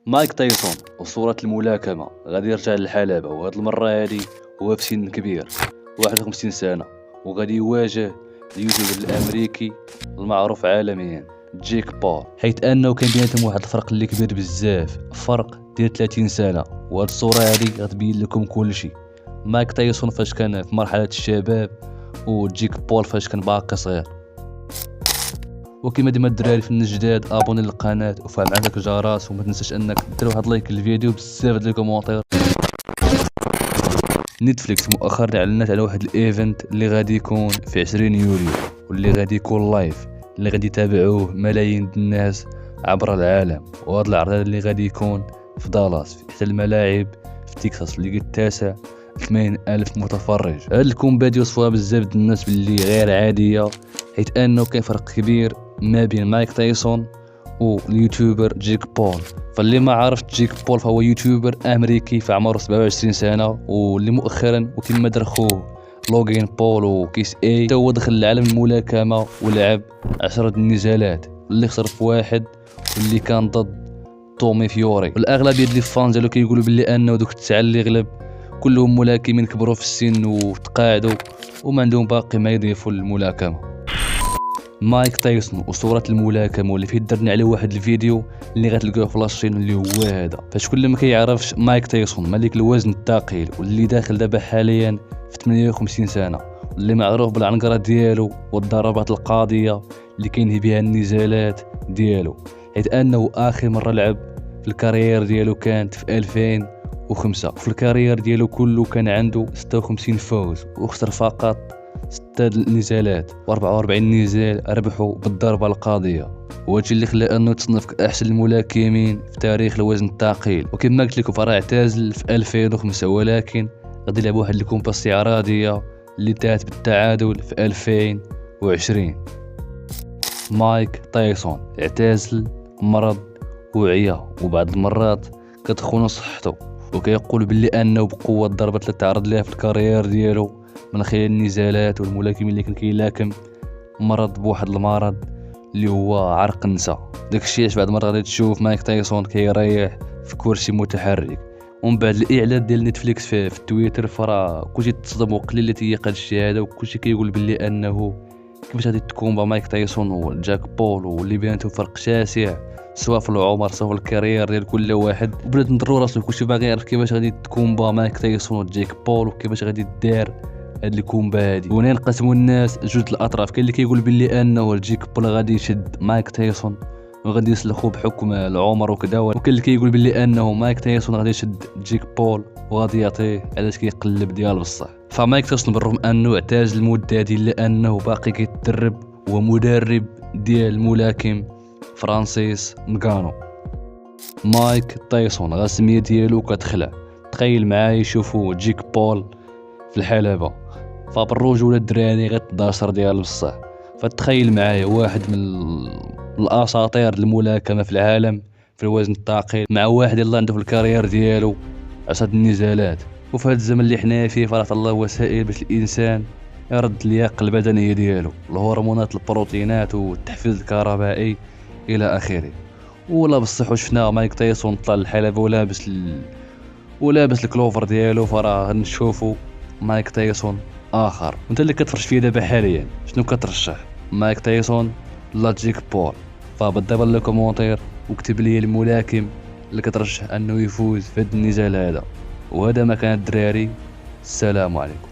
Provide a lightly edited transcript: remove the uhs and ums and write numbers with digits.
مايك تايسون أسطورة الملاكمة غادي يرجع للحلبة، وهاد المرة هادي هو في سن كبير 51 سنة، وغادي يواجه اليوتيوبر الأمريكي المعروف عالميا جيك بول، حيث أنه كان بيناتهم واحد الفرق اللي كبير بزاف، فرق ديال 30 سنة. وهاد الصورة هادي غتبين لكم كل شيء. مايك تايسون فاش كان في مرحلة الشباب، وجيك بول فاش كان باقي صغير. وكما ديما الدراري في الجداد، ابوني للقناه وفعل عندك الجرس، وما تنساش انك دير واحد لايك للفيديو بزاف ديال الكومونتير. نتفليكس مؤخرا اعلنت على واحد الايفنت اللي غادي يكون في 20 يوليو، واللي غادي يكون لايف، اللي غادي يتابعوه ملايين الناس عبر العالم. وهذا العرض اللي غادي يكون في دالاس في احدى الملاعب في تكساس، اللي قد تاسع 80,000 متفرج. هاد الكومبات يوصفوها بزاف د الناس باللي غير عاديه، حيث انه كاين فرق كبير ما بين مايك تايسون واليوتيوبر جيك بول. فاللي ما عرفت، جيك بول فهو يوتيوبر امريكي في عمره 27 سنه، واللي مؤخرا وكما دار خوه لوغين بول وكيس اي هو دخل لعالم الملاكمه ولعب 10 نزالات، اللي خسر في واحد واللي كان ضد تومي فيوري. والاغلبيه ديال الفان ديالو كيقولوا باللي انه دوك التسعه اللي غلب كلهم ملاكمين كبروا في السن وتقاعدوا وما عندهم باقي ما يضيفوا للملاكمه. مايك تايسون أسطورة الملاكمة، واللي فيه درنا عليه واحد الفيديو اللي غتلقاوه في لاشين اللي هو هذا. فاش كل ما كيعرفش، مايك تايسون ملك الوزن الثقيل، واللي داخل دابا حاليا في 58 سنة، واللي معروف بالعنقرة ديالو والضربات القاضية اللي كينهي بها النزالات ديالو، حيث انه اخر مرة لعب في الكارير ديالو كانت في 2005. وفي الكارير ديالو كله كان عنده 56 فوز، وخسر فقط 6 نزالات، و44 نزال ربحوا بالضربة القاضية. وهادشي اللي خلاه انه يتصنف كأحسن الملاكمين في تاريخ الوزن الثقيل. وكما قلت لكم فراه اعتزل في 2005، ولكن غادي يلعب واحد الكومبا استعراضية اللي انتهت بالتعادل في 2020. مايك تايسون اعتزل، مرض وعيا، وبعض المرات كتخون صحته، وكيقول باللي انه بقوة الضربات اللي تعرض لها في الكارير ديالو من خلال النزالات والملاكمين اللي كان كيلاكم مرض بواحد المرض اللي هو عرق النساء. داكشي علاش بعد مرة غادي تشوف مايك تايسون كيريح في كرسي متحرك. ومن بعد الاعلان ديال نتفليكس في التويتر، فراه كلشي تصدم وقليل اللي تيق هادشي هذا، وكلشي كيقول باللي انه كيفاش غادي تكون مايك تايسون وجاك بول، واللي بيناتهم فرق شاسع سواء في العمر سواء في الكارير ديال كل واحد. وبدات نضرو راسو كلشي باغي يعرف كيفاش غادي تكون مايك تايسون وجاك بول، وكيفاش غادي دار هاد الكومبا هادي. وهنا انقسموا الناس جوج الاطراف، كاين اللي كيقول باللي انه جيك بول غادي يشد مايك تايسون وغادي يسلخو بحكم العمر وكذا، وكاين اللي كيقول باللي انه مايك تايسون غادي يشد جيك بول وغادي يعطيه علاش كيقلب ديال بصح. فمايك تايسون بالرغم انه اعتزل المده هادي الا انه باقي كيتدرب، ومدرب ديال الملاكم فرانسيس نغانو. مايك تايسون غا السميه ديالو كتخلع. تخيل معايا يشوفوا جيك بول في الحلبة، فبالرجولة الدراري غير 11 ديال بصح. فتخيل معايا واحد من الاساطير الملاكمة في العالم في الوزن الثقيل، مع واحد اللي عنده في الكارير ديالو 10 النزالات. وفي هذا الزمن اللي حنا فيه فراه الله وسائل باش الانسان يرد اللياقة البدنية ديالو، الهرمونات، البروتينات، والتحفيز الكهربائي الى اخره. ولا بصح شفنا مايك تايسون طلع للحلبة ولابس الكلوفر ديالو، فراه غنشوفو مايك تايسون اخر. وانت اللي كتفرج فيه دابا حاليا شنو كترشح، مايك تايسون لا جيك بول؟ فبالضبط لي كومونتير وكتب لي الملاكم اللي كترشح انه يفوز في هذا النزال هذا. وهذا ما كان الدراري، السلام عليكم.